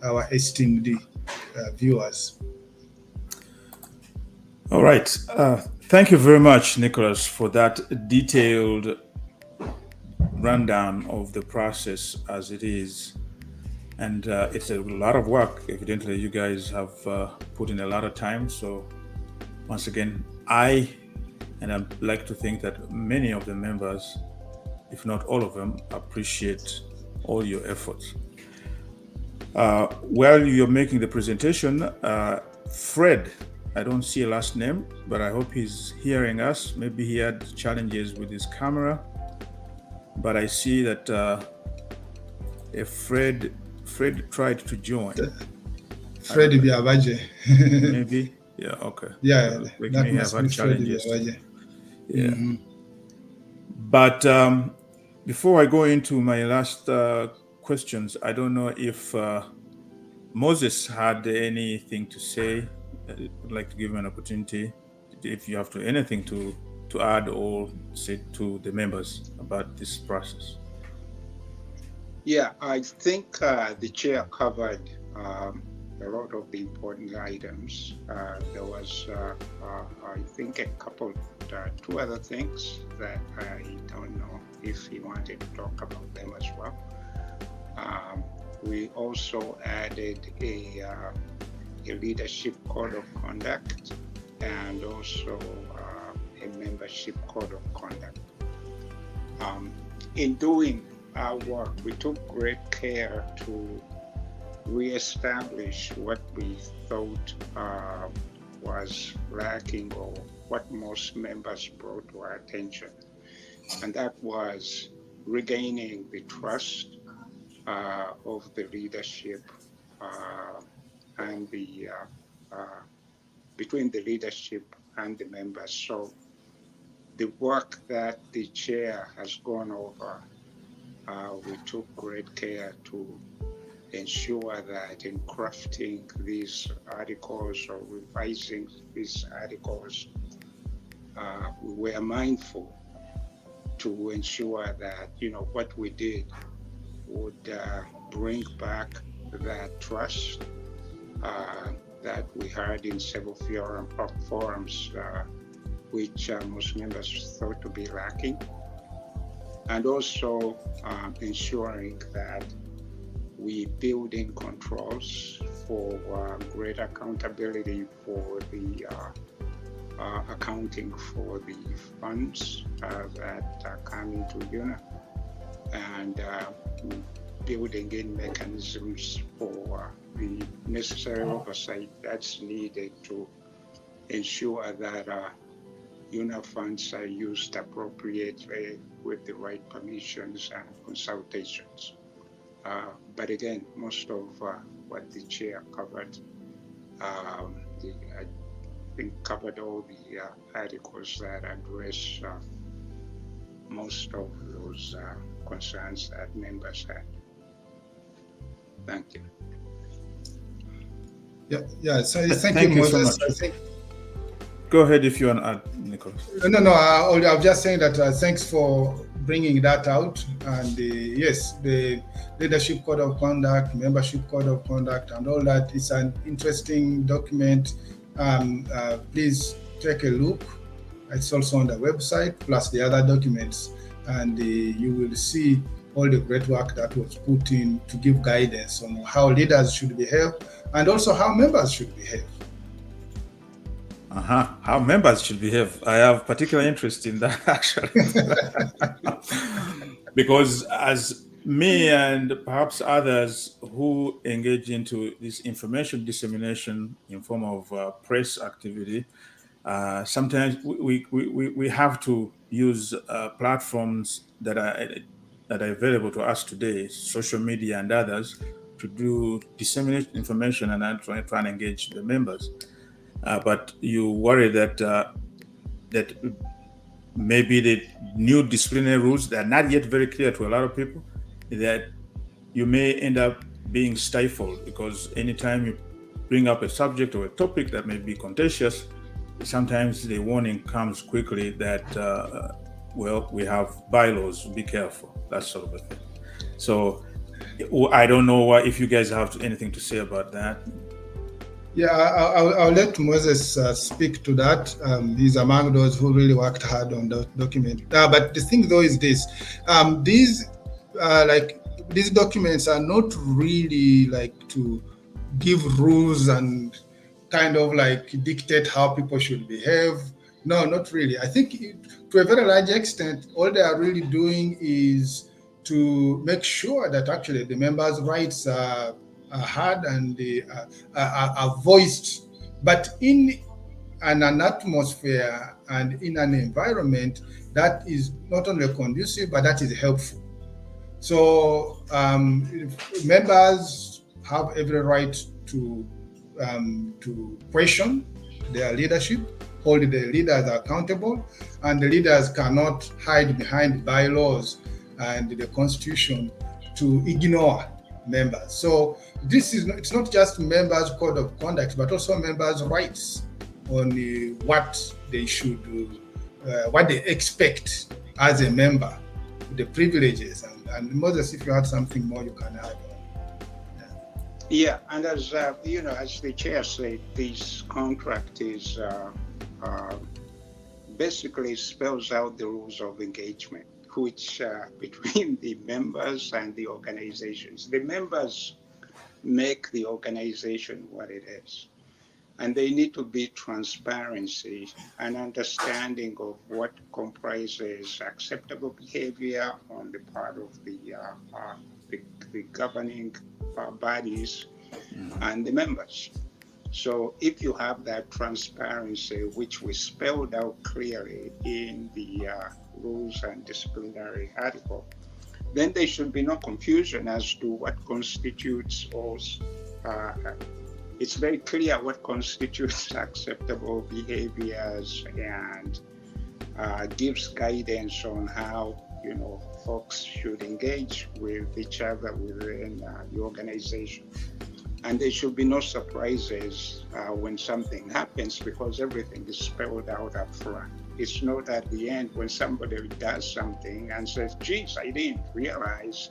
our esteemed viewers. All right. Thank you very much, Nicholas, for that detailed rundown of the process as it is. And it's a lot of work. Evidently, you guys have put in a lot of time. So once again, I'd like to think that many of the members, if not all of them, appreciate all your efforts. While you're making the presentation, Fred, I don't see a last name, but I hope he's hearing us. Maybe he had challenges with his camera, but I see that Fred tried to join. Fred Biavaje. Maybe, yeah, okay. Yeah, Like that may must have be had Fred challenges. Biavaje. Yeah. Mm-hmm. But before I go into my last questions, I don't know if Moses had anything to say. I'd like to give him an opportunity if you have anything to add or say to the members about this process. Yeah, I think the chair covered a lot of the important items. There was, I think, a couple, two other things that I don't know if he wanted to talk about them as well. We also added a leadership code of conduct and also a membership code of conduct. In doing our work, we took great care to reestablish what we thought was lacking or what most members brought to our attention. And that was regaining the trust of the leadership and the between the leadership and the members. So the work that the chair has gone over, we took great care to ensure that in crafting these articles or revising these articles, we were mindful to ensure that, what we did would bring back that trust that we had in several forums, which most members thought to be lacking, and also ensuring that we build in controls for greater accountability for the accounting for the funds that come into UNA, and building in mechanisms for the necessary oversight that's needed to ensure that UNA funds are used appropriately with the right permissions and consultations. But again, most of what the chair covered. I think covered all the articles that address most of those concerns that members had. Thank you. Yeah. So thank Thank you, you so Moses. much. I think. Go ahead if you want to add, Nicholas. No. I'm just saying that thanks for bringing that out. And yes, the leadership code of conduct, membership code of conduct, and all that is an interesting document. Please take a look. It's also on the website, plus the other documents, and you will see all the great work that was put in to give guidance on how leaders should behave and also how members should behave. How members should behave. I have particular interest in that, actually. Because as me and perhaps others who engage into this information dissemination in form of press activity, sometimes we have to use platforms that are available to us today, social media and others, to disseminate information and try and engage the members. But you worry that that maybe the new disciplinary rules that are not yet very clear to a lot of people, that you may end up being stifled, because anytime you bring up a subject or a topic that may be contentious, sometimes the warning comes quickly that, well, we have bylaws, be careful, that sort of a thing. So I don't know if you guys have anything to say about that. Yeah, I'll let Moses speak to that. He's among those who really worked hard on the document. But the thing though is this: these documents are not really like to give rules and kind of like dictate how people should behave. No, not really. I think to a very large extent, all they are really doing is to make sure that actually the members' rights are heard and they are voiced, but in an atmosphere and in an environment that is not only conducive, but that is helpful. So members have every right to question their leadership, hold the leaders accountable, and the leaders cannot hide behind bylaws and the Constitution to ignore members. So it's not just members' code of conduct, but also members' rights on what they should do, what they expect as a member, the privileges. And Moses, if you had something more, you can add on. Yeah, and as as the chair said, this contract is basically spells out the rules of engagement, which between the members and the organizations. The members make the organization what it is. And they need to be transparency and understanding of what comprises acceptable behavior on the part of the governing bodies and the members. So if you have that transparency, which we spelled out clearly in the rules and disciplinary article, then there should be no confusion as to what constitutes it's very clear what constitutes acceptable behaviors and gives guidance on how folks should engage with each other within the organization. And there should be no surprises when something happens, because everything is spelled out up front. It's not at the end when somebody does something and says, geez, I didn't realize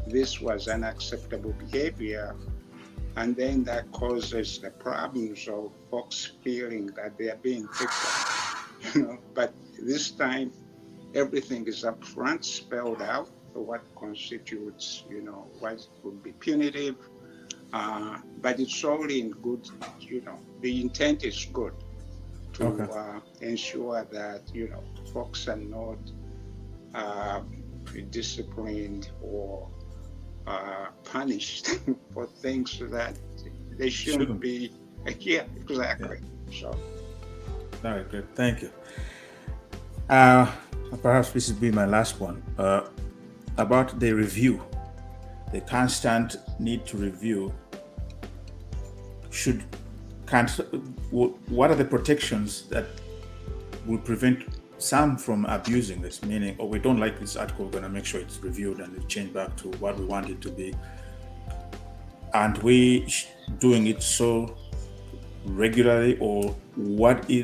this was unacceptable behavior. And then that causes the problems of folks feeling that they are being picked on. But this time, everything is up front, spelled out, what constitutes, what would be punitive. But it's all in good, the intent is good to ensure that, folks are not disciplined or punished for things that they shouldn't be. Yeah, exactly. Yeah. So. All right, good. Thank you. Perhaps this will be my last one. About the review, the constant need to review what are the protections that will prevent some from abusing this? Meaning, we don't like this article, we're going to make sure it's reviewed and it's changed back to what we want it to be. And we doing it so regularly, or what do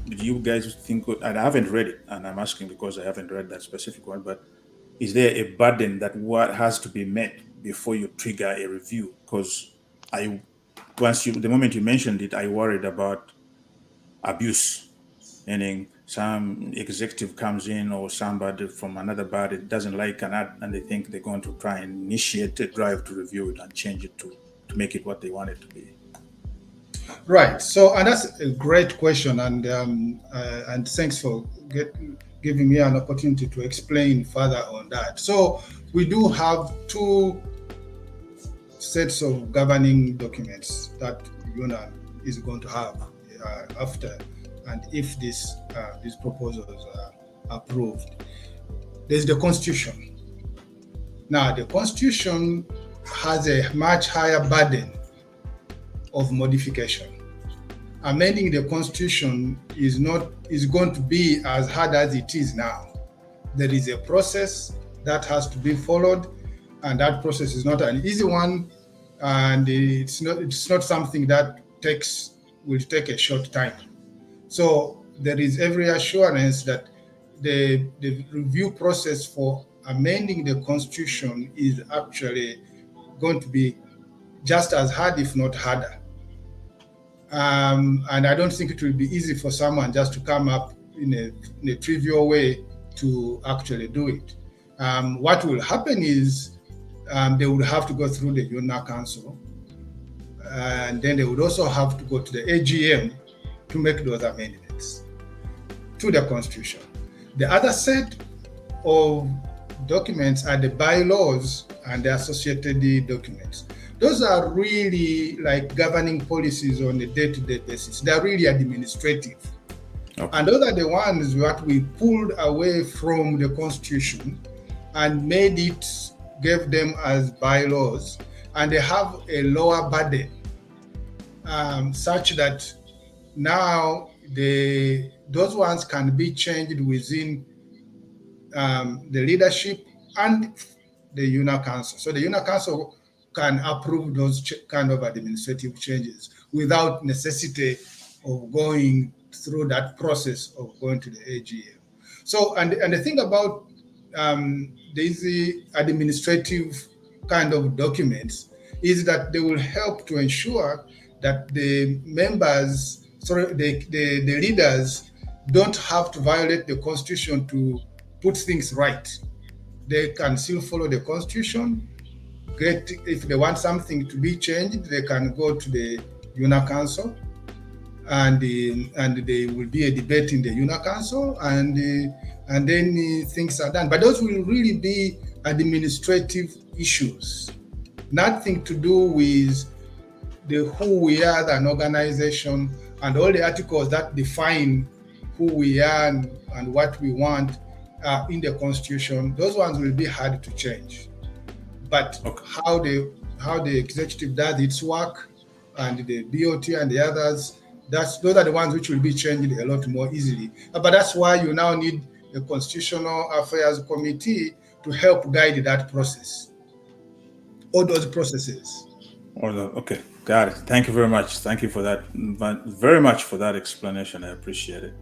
you guys think? And I haven't read it, and I'm asking because I haven't read that specific one. But is there a burden that what has to be met before you trigger a review? Because the moment you mentioned it, I worried about abuse, meaning some executive comes in or somebody from another body doesn't like an ad and they think they're going to try and initiate a drive to review it and change it to make it what they want it to be. Right. So, and that's a great question, and thanks for giving me an opportunity to explain further on that. So, we do have two sets of governing documents that UNA is going to have after, and if these proposals are approved. There's the Constitution. Now, the Constitution has a much higher burden of modification. Amending the Constitution is going to be as hard as it is now. There is a process that has to be followed, and that process is not an easy one, and it's not something that will take a short time. So there is every assurance that the review process for amending the Constitution is actually going to be just as hard, if not harder. And I don't think it will be easy for someone just to come up in a trivial way to actually do it. What will happen is they will have to go through the UNA Council, and then they would also have to go to the AGM to make those amendments to the Constitution. The other set of documents are the bylaws and the associated documents. Those are really like governing policies on a day-to-day basis. They're really administrative. Okay. And those are the ones that we pulled away from the Constitution and gave them as bylaws, and they have a lower burden, such that now those ones can be changed within the leadership and the UNA Council. So the UNA Council can approve those kind of administrative changes without necessity of going through that process of going to the AGM. So, and the thing about these administrative kind of documents is that they will help to ensure that the members, the leaders don't have to violate the Constitution to put things right. They can still follow the Constitution. If they want something to be changed, they can go to the UNA Council, and there will be a debate in the UNA Council, and then things are done. But those will really be administrative issues, nothing to do with who we are as an organization and all the articles that define who we are and what we want in the Constitution. Those ones will be hard to change. But how the executive does its work, and the BOT and the others, those are the ones which will be changed a lot more easily. But that's why you now need a Constitutional Affairs Committee to help guide that process, all those processes. Okay, got it. Thank you very much. Thank you for that, very much for that explanation. I appreciate it.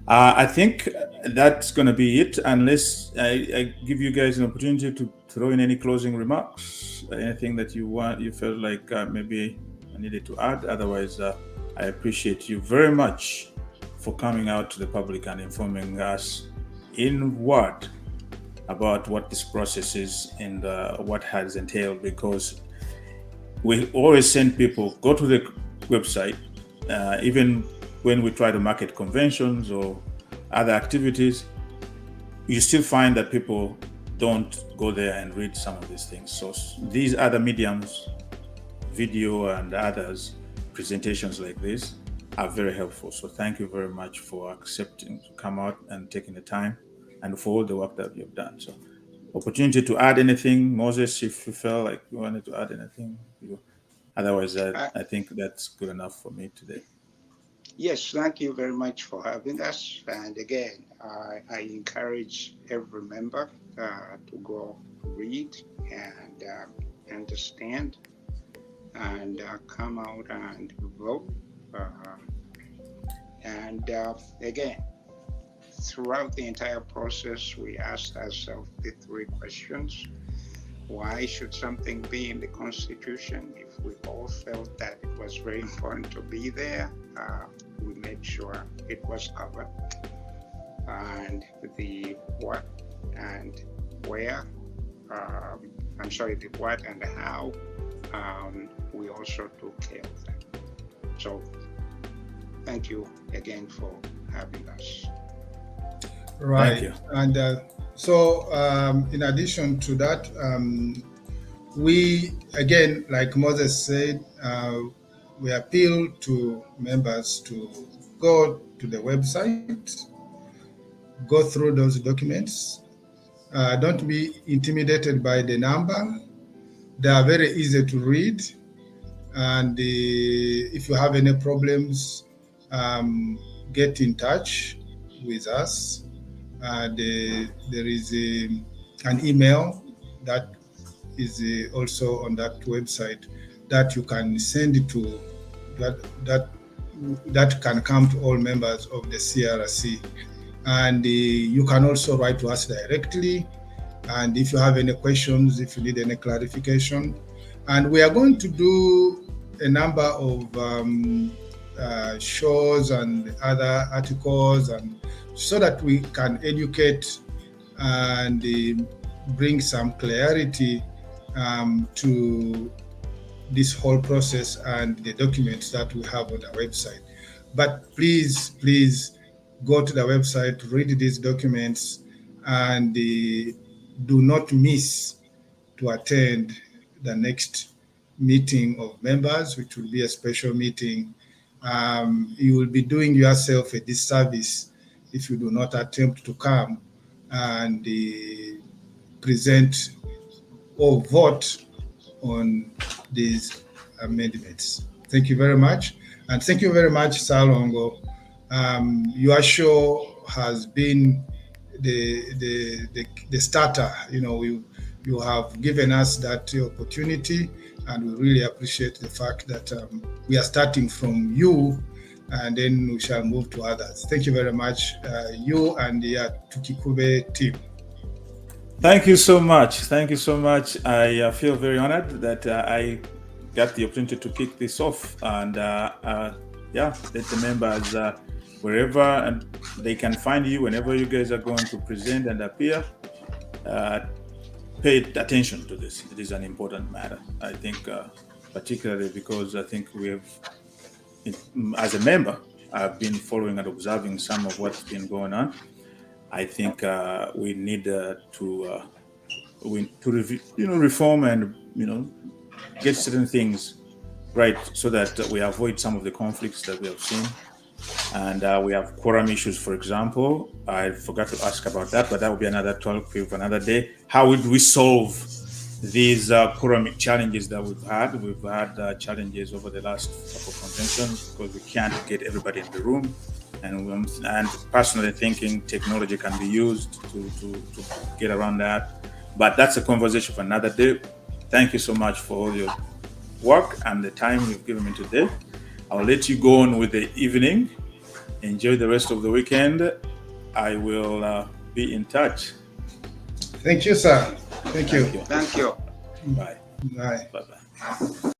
I think that's going to be it, unless I give you guys an opportunity to throw in any closing remarks, anything that you felt like maybe I needed to add. Otherwise, I appreciate you very much for coming out to the public and informing us in word about what this process is and what has entailed, because we always send people, go to the website, even when we try to market conventions or other activities, you still find that people don't go there and read some of these things. So these other mediums, video and others, presentations like this are very helpful. So thank you very much for accepting to come out and taking the time, and for all the work that you've done. So opportunity to add anything, Moses, if you felt like you wanted to add anything. Otherwise, I think that's good enough for me today. Yes, thank you very much for having us. And again, I encourage every member to go read and understand and come out and vote. And again, throughout the entire process, we asked ourselves the 3 questions. Why should something be in the Constitution? If we all felt that it was very important to be there, we made sure it was covered. And the what and where, the what and how, we also took care of that. So thank you again for having us. Right. Thank you. And so in addition to that, we, again, like Moses said, we appeal to members to go to the website, go through those documents. Don't be intimidated by the number. They are very easy to read. And if you have any problems, get in touch with us. There is an email that is also on that website that you can send it to, that can come to all members of the CRC. And you can also write to us directly. And if you have any questions, if you need any clarification, and we are going to do a number of shows and other articles, and so that we can educate and bring some clarity to this whole process and the documents that we have on the website. But please go to the website, read these documents, and do not miss to attend the next meeting of members, which will be a special meeting. You will be doing yourself a disservice if you do not attempt to come and present or vote on these amendments. Thank you very much. And thank you very much, Salongo. Your show has been the starter. You have given us that opportunity, and we really appreciate the fact that we are starting from you, and then we shall move to others. Thank you very much, you and the Tukikube team. Thank you so much. Thank you so much. I feel very honored that I got the opportunity to kick this off, and let the members wherever and they can find you, whenever you guys are going to present and appear, pay attention to this. It is an important matter, I think, particularly because I think we have, as a member, I've been following and observing some of what's been going on. I think we need to reform and get certain things right so that we avoid some of the conflicts that we have seen. And we have quorum issues, for example. I forgot to ask about that, but that will be another talk for another day. How would we solve these quorum challenges that we've had? We've had challenges over the last couple of conventions because we can't get everybody in the room. And personally thinking technology can be used to get around that. But that's a conversation for another day. Thank you so much for all your work and the time you've given me today. I'll let you go on with the evening. Enjoy the rest of the weekend. I will be in touch. Thank you, sir. Thank you. Thank you. Bye. Bye-bye.